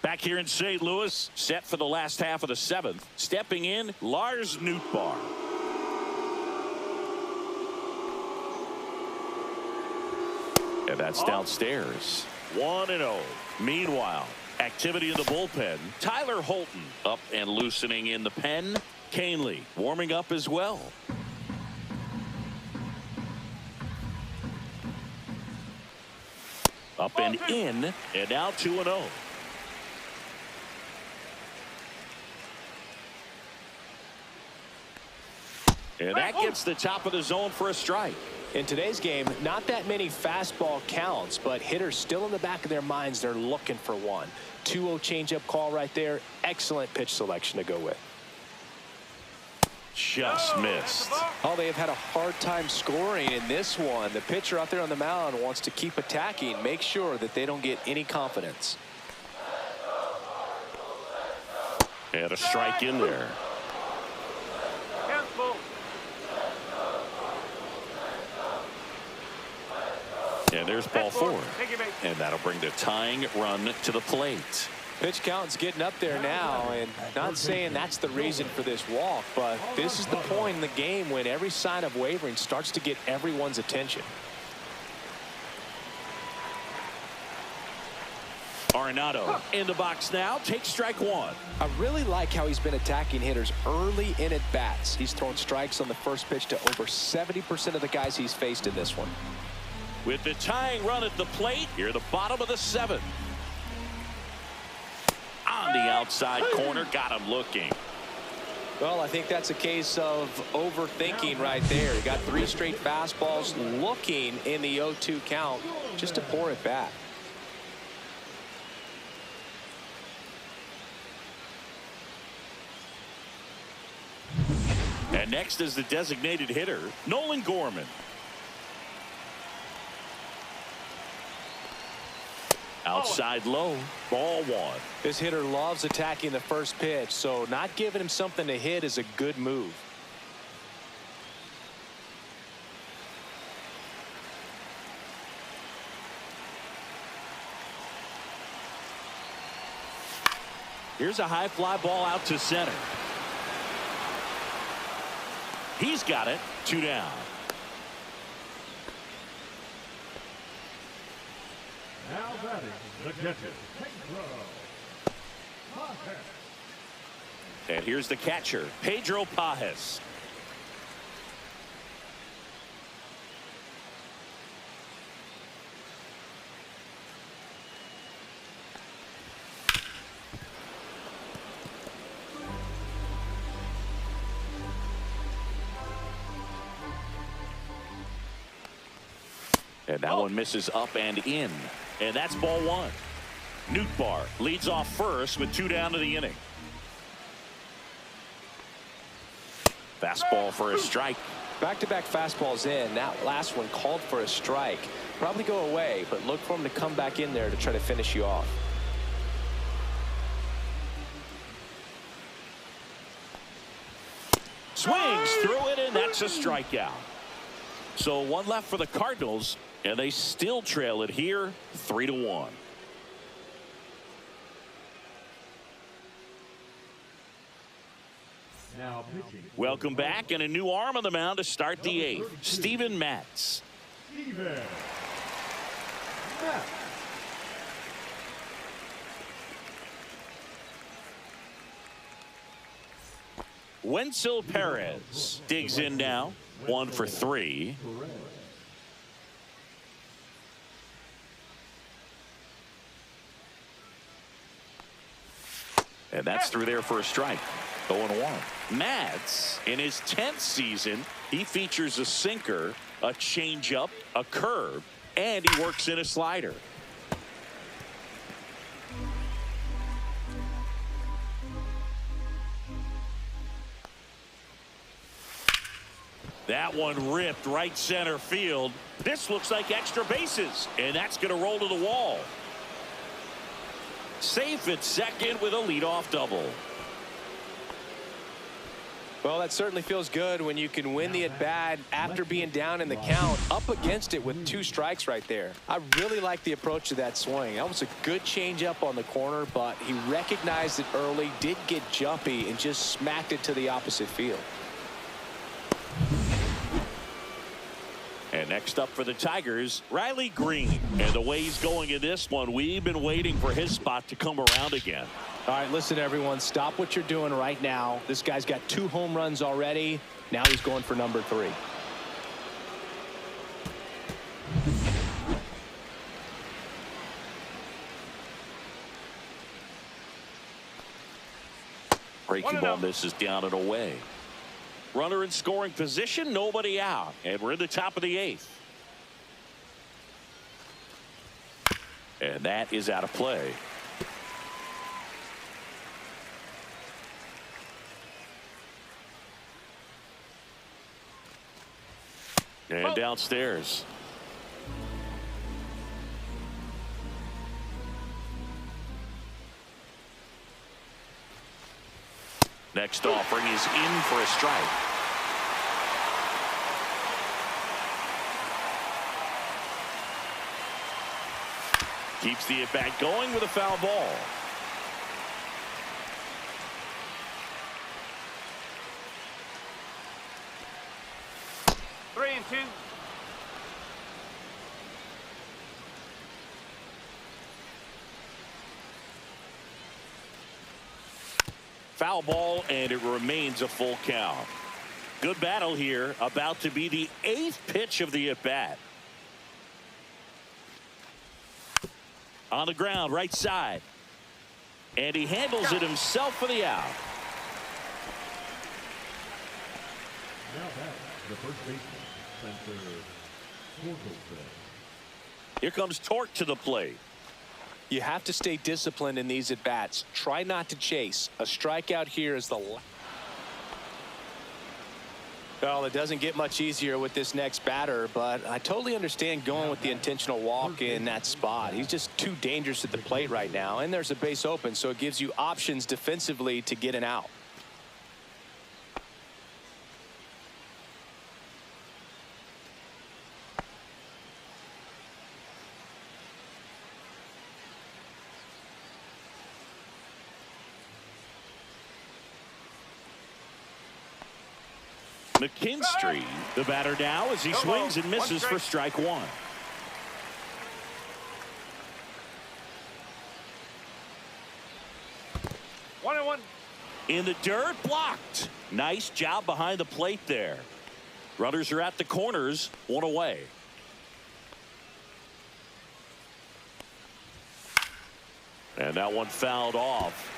Back here in St. Louis, set for the last half of the 7th. Stepping in, Lars Nootbaar. And that's downstairs. 1-0. Meanwhile, activity in the bullpen. Tyler Holton up and loosening in the pen. Canely warming up as well. Up and in, and now 2-0. And that gets the top of the zone for a strike. In today's game, not that many fastball counts, but hitters still in the back of their minds, they're looking for one. 2-0 changeup call right there. Excellent pitch selection to go with. Just missed. Oh, they have had a hard time scoring in this one. The pitcher out there on the mound wants to keep attacking, make sure that they don't get any confidence. And a strike in there. And there's ball 4. And that'll bring the tying run to the plate. Pitch count's getting up there now, and not saying that's the reason for this walk, but this is the point in the game when every sign of wavering starts to get everyone's attention. Arenado in the box now, takes strike 1. I really like how he's been attacking hitters early in at bats. He's thrown strikes on the first pitch to over 70% of the guys he's faced in this one. With the tying run at the plate, here the bottom of the 7th. On the outside corner, got him looking. Well, I think that's a case of overthinking right there. He got 3 straight fastballs looking in the 0-2 count just to pour it back. And next is the designated hitter, Nolan Gorman. Outside low, ball 1. This hitter loves attacking the first pitch, so not giving him something to hit is a good move. Here's a high fly ball out to center. He's got it. 2 down. Now batting the catcher. And here's the catcher, Pedro Pajes. And that one misses up and in. And that's ball one. Nootbaar leads off first with 2 down to the inning. Fastball for a strike. Back-to-back fastballs in. That last one called for a strike. Probably go away, but look for him to come back in there to try to finish you off. Swings through it, and that's a strikeout. So one left for the Cardinals, and they still trail it here 3-1. Now pitching. Welcome back, and a new arm on the mound to start the 8th. Steven Matz. Steven Matz. Wenzel Perez digs in now. 1 for 3. And that's through there for a strike. 0-1. Matz, in his 10th season, he features a sinker, a changeup, a curve, and he works in a slider. That one ripped right center field. This looks like extra bases, and that's going to roll to the wall. Safe at second with a leadoff double. Well, that certainly feels good when you can win the at-bat after being down in the count, up against it with 2 strikes right there. I really like the approach to that swing. That was a good changeup on the corner, but he recognized it early, did get jumpy, and just smacked it to the opposite field. And next up for the Tigers, Riley Green. And the way he's going in this one, we've been waiting for his spot to come around again. All right, listen, everyone, stop what you're doing right now. This guy's got 2 home runs already. Now he's going for number 3. Breaking ball misses down and away. Runner in scoring position, nobody out. And we're in the top of the 8th. And that is out of play. And downstairs. Next offering is in for a strike. Keeps the at-bat going with a foul ball. Three and two. Foul ball, and it remains a full count. Good battle here, about to be the 8th pitch of the at-bat. On the ground, right side. And he handles it himself for the out. Now back, the first baseman, center Torkelson. Here comes Torque to the plate. You have to stay disciplined in these at-bats. Try not to chase. A strikeout here is the... Well, it doesn't get much easier with this next batter, but I totally understand going with the intentional walk in that spot. He's just too dangerous at the plate right now, and there's a base open, so it gives you options defensively to get an out. McKinstry, the batter now, as he swings and misses for strike 1. One and one. In the dirt, blocked. Nice job behind the plate there. Runners are at the corners, one away. And that one fouled off.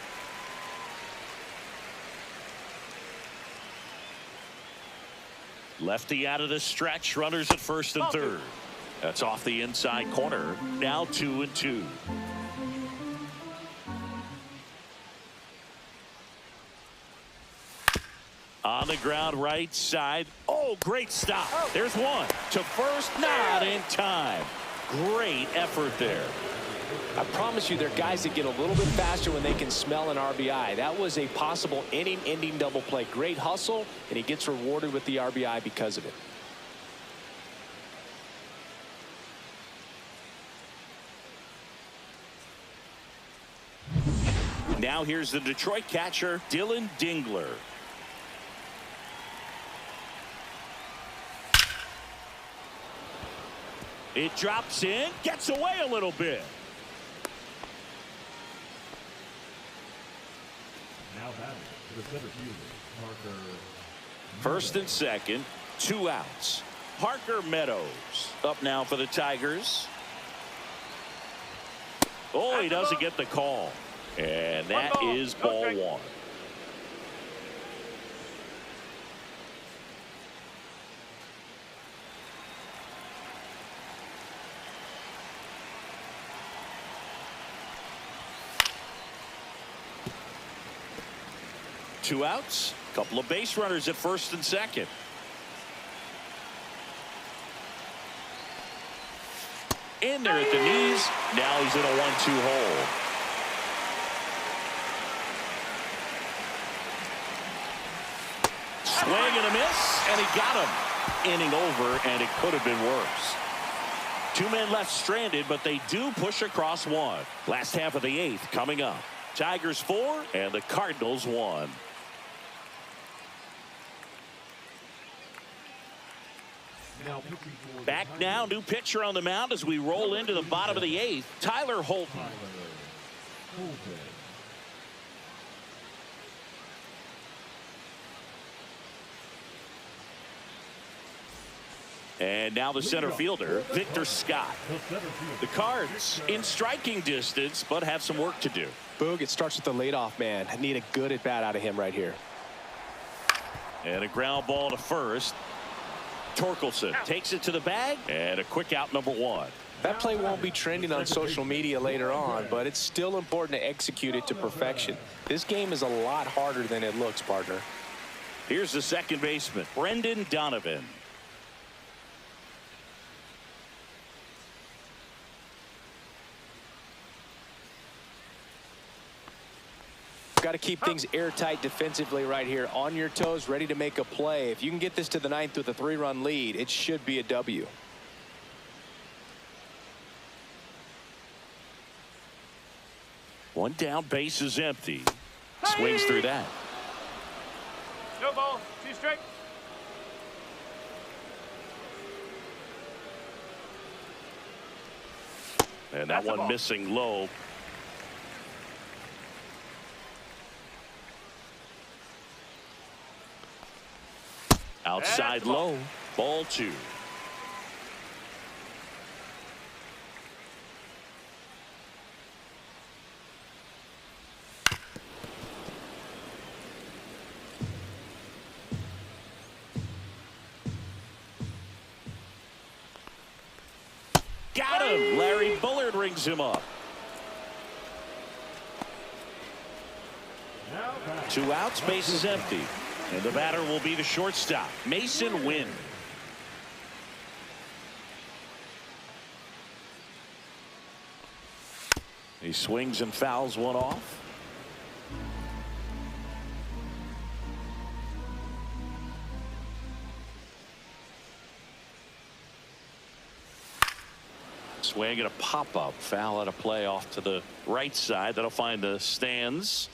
Lefty out of the stretch. Runners at first and third. That's off the inside corner. Now 2-2. On the ground, right side. Oh, great stop. There's one. To first, not in time. Great effort there. I promise you, there are guys that get a little bit faster when they can smell an RBI. That was a possible inning-ending double play. Great hustle, and he gets rewarded with the RBI because of it. Now here's the Detroit catcher, Dylan Dingler. It drops in, gets away a little bit. Now batting the center fielder, Parker. First and second, 2 outs. Parker Meadows up now for the Tigers. Oh, he doesn't get the call. And that is ball 1. Two outs, couple of base runners at first and second. In there at the knees. Now he's in a 1-2 hole. Swing and a miss, and he got him. Inning over, and it could have been worse. 2 men left stranded, but they do push across 1. Last half of the 8th coming up. Tigers 4 and the Cardinals 1. Back now, new pitcher on the mound as we roll into the bottom of the 8th. Tyler Holton. And now the center fielder, Victor Scott. The Cards in striking distance, but have some work to do. Boog, it starts with the leadoff man. I need a good at bat out of him right here. And a ground ball to first. Torkelson takes it to the bag, and a quick out, number 1. That play won't be trending on social media later on, but it's still important to execute it to perfection. This game is a lot harder than it looks, partner. Here's the second baseman, Brendan Donovan. Got to keep things airtight defensively right here. On your toes, ready to make a play. If you can get this to the 9th with a 3-run lead, it should be a W. One down, base is empty. Swings through that. No ball, 2 strike. And that one missing low. Outside low, ball 2. Got him. Larry Bullard rings him up. 2 outs, base is empty. And the batter will be the shortstop, Mason Wynn. He swings and fouls one off. Swing and a pop-up. Foul at a play off to the right side. That'll find the stands.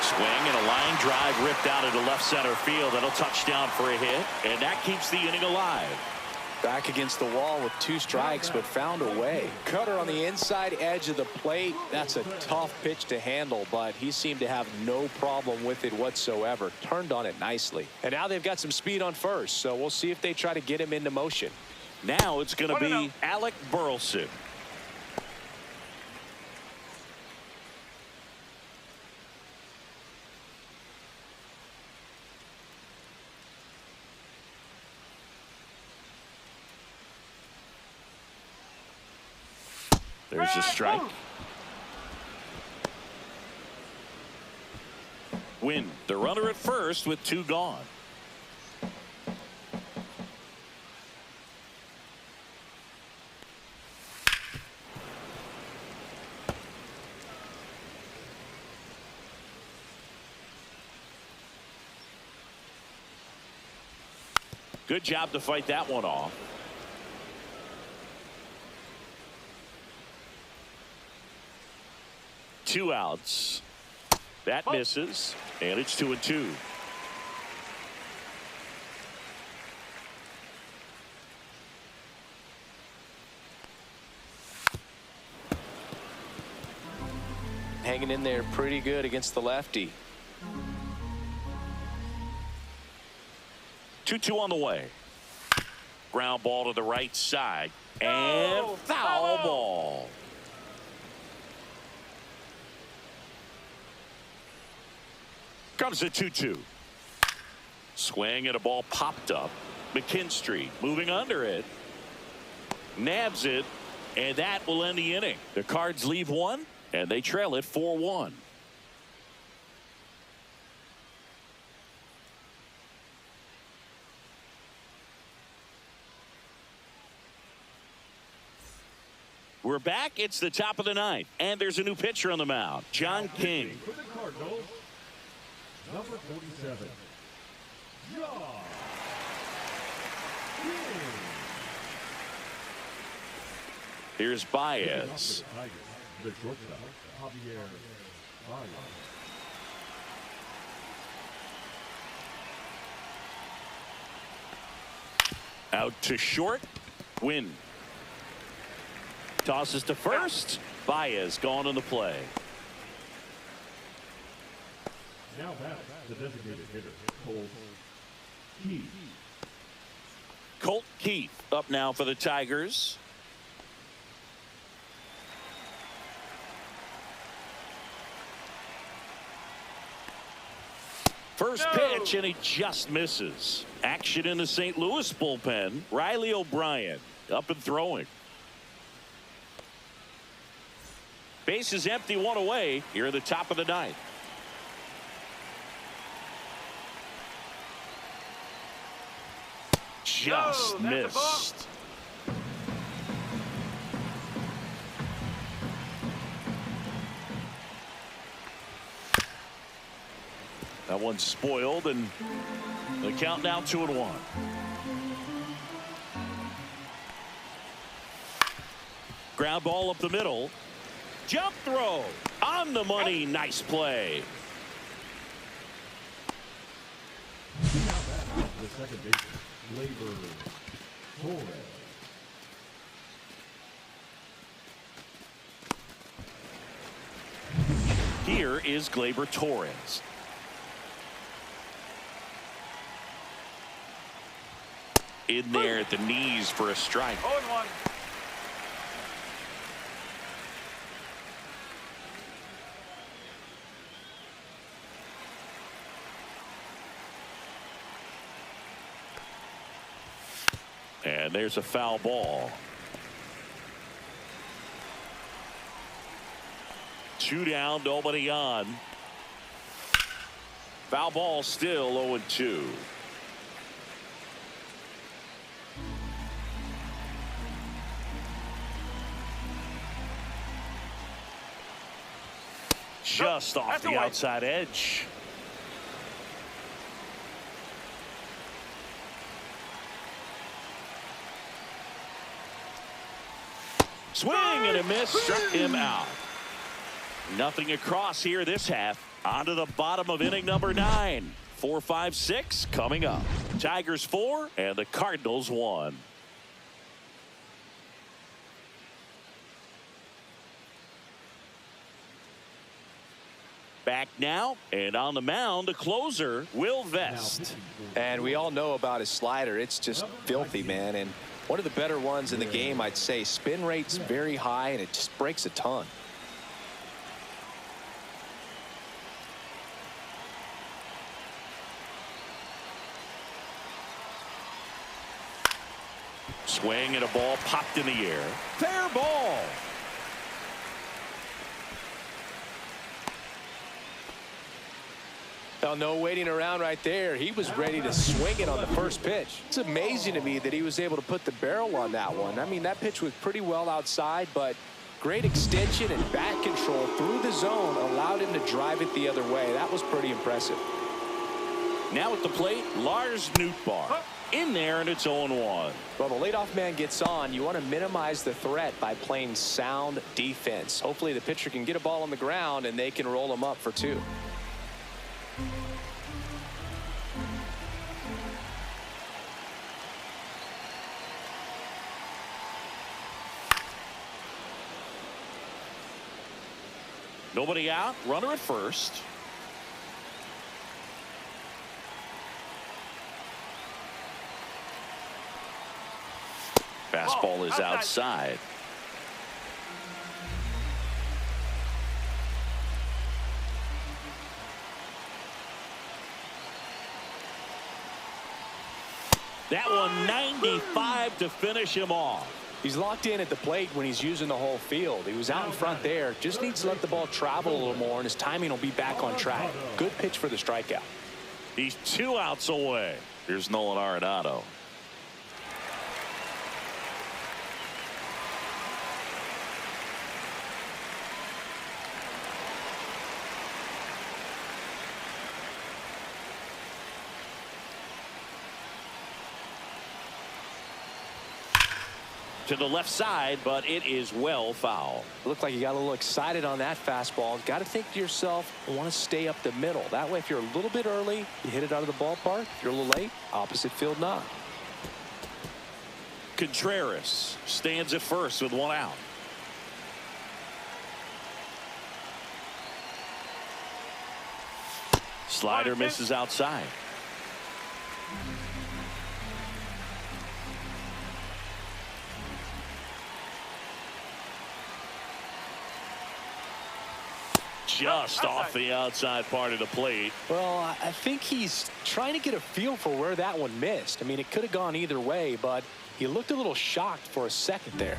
Swing and a line drive ripped out into left center field. That'll touch down for a hit, and that keeps the inning alive. Back against the wall with 2 strikes, but found a way. Cutter on the inside edge of the plate. That's a tough pitch to handle, but he seemed to have no problem with it whatsoever. Turned on it nicely. And now they've got some speed on first, so we'll see if they try to get him into motion. Now it's going to be Alec Burleson. There's a strike. Win the runner at first with 2 gone. Good job to fight that one off. Two outs. That misses, and it's 2-2. Hanging in there pretty good against the lefty. 2-2 on the way. Ground ball to the right side, and foul ball. Comes the 2-2. Swing and a ball popped up. McKinstry moving under it. Nabs it, and that will end the inning. The Cards leave 1, and they trail it 4-1. We're back. It's the top of the 9th, and there's a new pitcher on the mound, John King. For the Cardinals, number 47, John King. Here's Baez. The shortstop, Javier Baez. Out to short. Win. Tosses to first. Baez gone on the play. Now back the designated hitter, Colt Keith. Colt Keith up now for the Tigers. First pitch, and he just misses. Action in the St. Louis bullpen. Riley O'Brien up and throwing. Base is empty, 1 away here at the top of the 9th. Just missed. That one's spoiled, and the count now 2-1. Ground ball up the middle. Jump throw on the money. Nice play. The second baseman, Gleyber Torres. Here is Gleyber Torres. In there at the knees for a strike. 0-1. And there's a foul ball. 2 down, nobody on. Foul ball still 0-2. Just off the outside edge. Swing and a miss, struck him out. Nothing across here this half. On to the bottom of inning number 9. 4, 5, 6 coming up. Tigers 4 and the Cardinals 1. Back now, and on the mound, the closer, Will Vest. And we all know about his slider. It's just filthy, man. And one of the better ones in the game, I'd say. Spin rate's very high, and it just breaks a ton. Swing and a ball popped in the air. Fair ball. Well, no waiting around right there. He was ready to swing it on the first pitch. It's amazing to me that he was able to put the barrel on that one. I mean, that pitch was pretty well outside, but great extension and bat control through the zone allowed him to drive it the other way. That was pretty impressive. Now at the plate, Lars Nootbaar. In there, and it's 0-1. Well, the leadoff man gets on. You want to minimize the threat by playing sound defense. Hopefully the pitcher can get a ball on the ground and they can roll him up for 2. Nobody out, runner at first. Fastball is outside. That one 95 to finish him off. He's locked in at the plate when he's using the whole field. He was out in front there. Just needs to let the ball travel a little more, and his timing will be back on track. Good pitch for the strikeout. He's 2 outs away. Here's Nolan Arenado. To the left side, but it is well foul. Looked like you got a little excited on that fastball. Got to think to yourself, I want to stay up the middle. That way, if you're a little bit early, you hit it out of the ballpark. If you're a little late, opposite field knock. Contreras stands at first with 1 out. Slider misses outside. Just off the outside part of the plate. Well, I think he's trying to get a feel for where that one missed. I mean, it could have gone either way, but he looked a little shocked for a second there.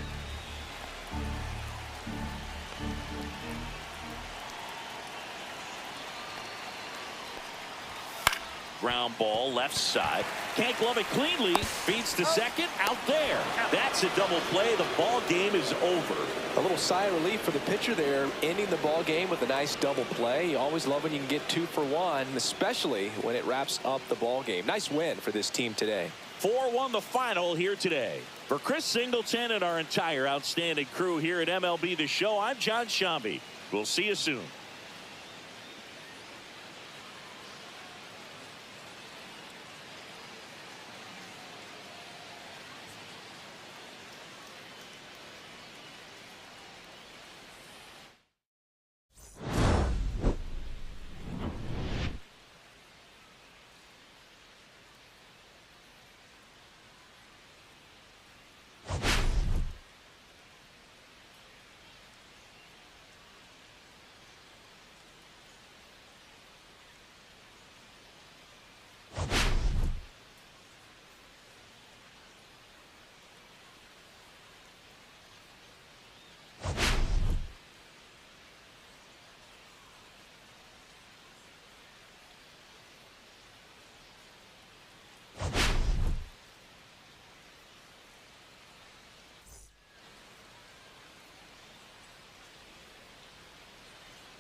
Ground ball left side. Can't glove it cleanly. Feeds to second. Out there. That's a double play. The ball game is over. A little sigh of relief for the pitcher there, ending the ball game with a nice double play. You always love when you can get 2 for 1, especially when it wraps up the ball game. Nice win for this team today. 4-1 the final here today. For Chris Singleton and our entire outstanding crew here at MLB The Show, I'm John Shambi. We'll see you soon.